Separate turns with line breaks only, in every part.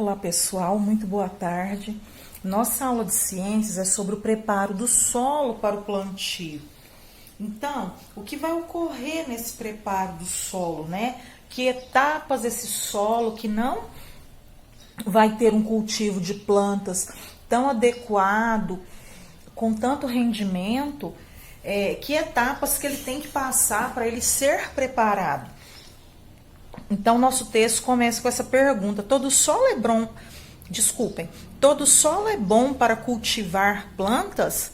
Olá pessoal, muito boa tarde. Nossa aula de ciências é sobre o preparo do solo para o plantio. Então, o que vai ocorrer nesse preparo do solo, né? Que etapas esse solo que não vai ter um cultivo de plantas tão adequado, com tanto rendimento, que etapas que ele tem que passar para ele ser preparado. Então, nosso texto começa com essa pergunta: todo solo é bom para cultivar plantas?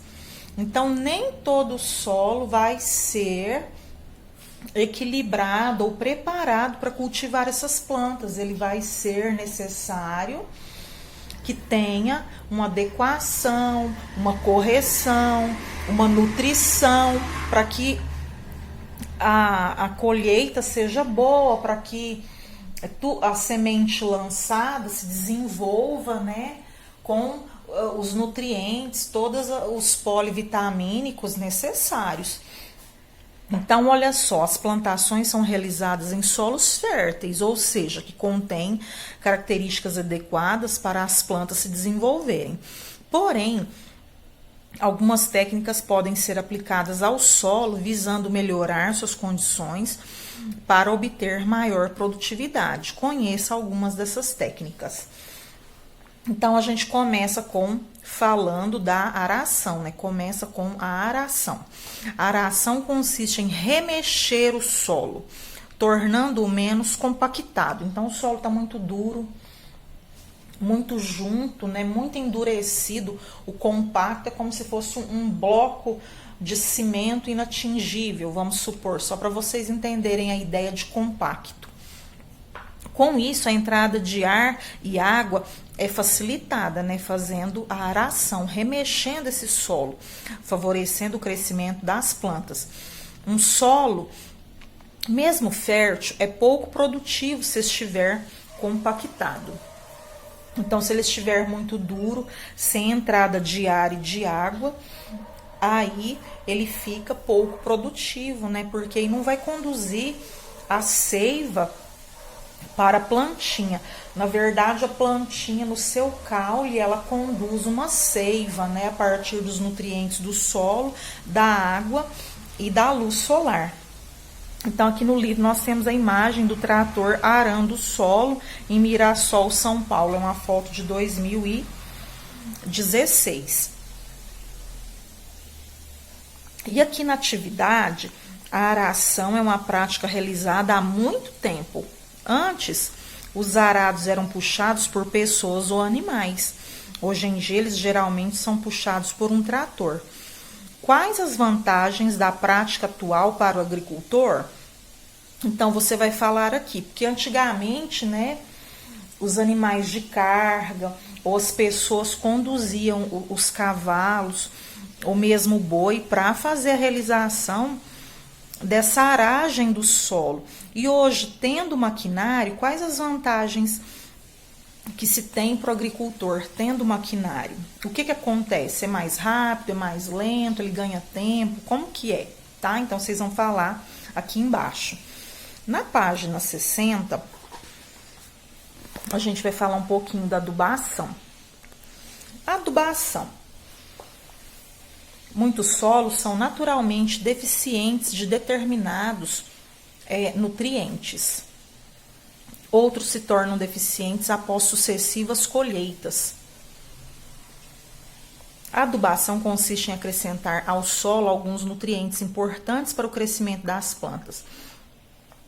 Então, nem todo solo vai ser equilibrado ou preparado para cultivar essas plantas. Ele vai ser necessário que tenha uma adequação, uma correção, uma nutrição, para que a colheita seja boa, para que a semente lançada se desenvolva, né, com os nutrientes, todos os polivitamínicos necessários. Então, olha só, as plantações são realizadas em solos férteis, ou seja, que contêm características adequadas para as plantas se desenvolverem. Porém, algumas técnicas podem ser aplicadas ao solo visando melhorar suas condições para obter maior produtividade. Conheça algumas dessas técnicas. Então, a gente começa falando da aração, né? Começa com a aração. A aração consiste em remexer o solo, tornando-o menos compactado. Então, o solo está muito duro, muito junto, né? Muito endurecido. O compacto é como se fosse um bloco de cimento inatingível, vamos supor, só para vocês entenderem a ideia de compacto. Com isso, a entrada de ar e água é facilitada, né, fazendo a aração, remexendo esse solo, favorecendo o crescimento das plantas. Um solo, mesmo fértil, é pouco produtivo se estiver compactado. Então, se ele estiver muito duro, sem entrada de ar e de água, aí ele fica pouco produtivo, né, porque ele não vai conduzir a seiva para a plantinha. Na verdade, a plantinha, no seu caule, ela conduz uma seiva, né, a partir dos nutrientes do solo, da água e da luz solar. Então, aqui no livro nós temos a imagem do trator arando o solo em Mirassol, São Paulo. É uma foto de 2016. E aqui na atividade, a aração é uma prática realizada há muito tempo. Antes, os arados eram puxados por pessoas ou animais. Hoje em dia, eles geralmente são puxados por um trator. Quais as vantagens da prática atual para o agricultor? Então, você vai falar aqui, porque antigamente, né, os animais de carga ou as pessoas conduziam os cavalos ou mesmo o boi para fazer a realização dessa aragem do solo. E hoje, tendo maquinário, quais as vantagens que se tem para o agricultor tendo maquinário? O que acontece? É mais rápido, é mais lento, ele ganha tempo? Como que é? Tá? Então, vocês vão falar aqui embaixo. Na página 60, a gente vai falar um pouquinho da adubação. Adubação. Muitos solos são naturalmente deficientes de determinados nutrientes. Outros se tornam deficientes após sucessivas colheitas. A adubação consiste em acrescentar ao solo alguns nutrientes importantes para o crescimento das plantas.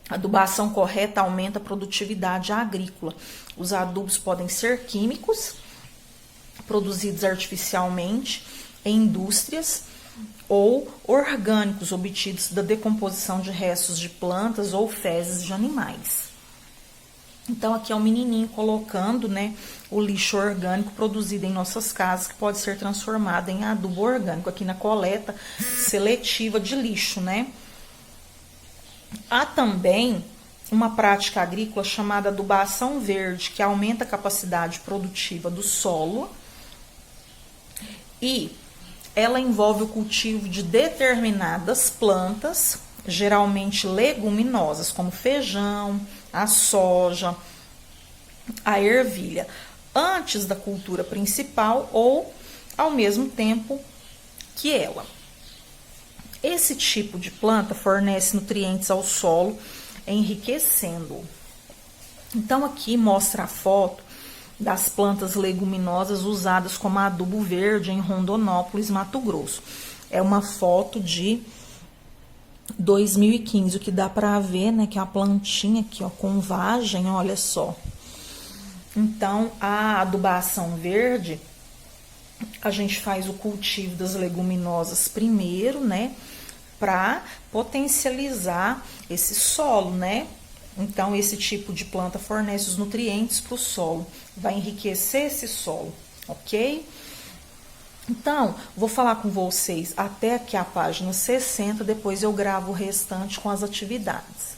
A adubação correta aumenta a produtividade agrícola. Os adubos podem ser químicos, produzidos artificialmente em indústrias, ou orgânicos obtidos da decomposição de restos de plantas ou fezes de animais. Então, aqui é o menininho colocando, né, o lixo orgânico produzido em nossas casas, que pode ser transformado em adubo orgânico, aqui na coleta seletiva de lixo, né? Há também uma prática agrícola chamada adubação verde, que aumenta a capacidade produtiva do solo e ela envolve o cultivo de determinadas plantas, geralmente leguminosas, como feijão, a soja, a ervilha. antes da cultura principal ou ao mesmo tempo que ela. Esse tipo de planta fornece nutrientes ao solo, enriquecendo-o. Então aqui mostra a foto das plantas leguminosas usadas como adubo verde em Rondonópolis, Mato Grosso. É uma foto de 2015, o que dá para ver, né, que é a plantinha aqui, ó, com vagem, olha só. Então, a adubação verde, a gente faz o cultivo das leguminosas primeiro, né, para potencializar esse solo, né? Então, esse tipo de planta fornece os nutrientes para o solo, vai enriquecer esse solo, ok? Então, vou falar com vocês até aqui a página 60, depois eu gravo o restante com as atividades.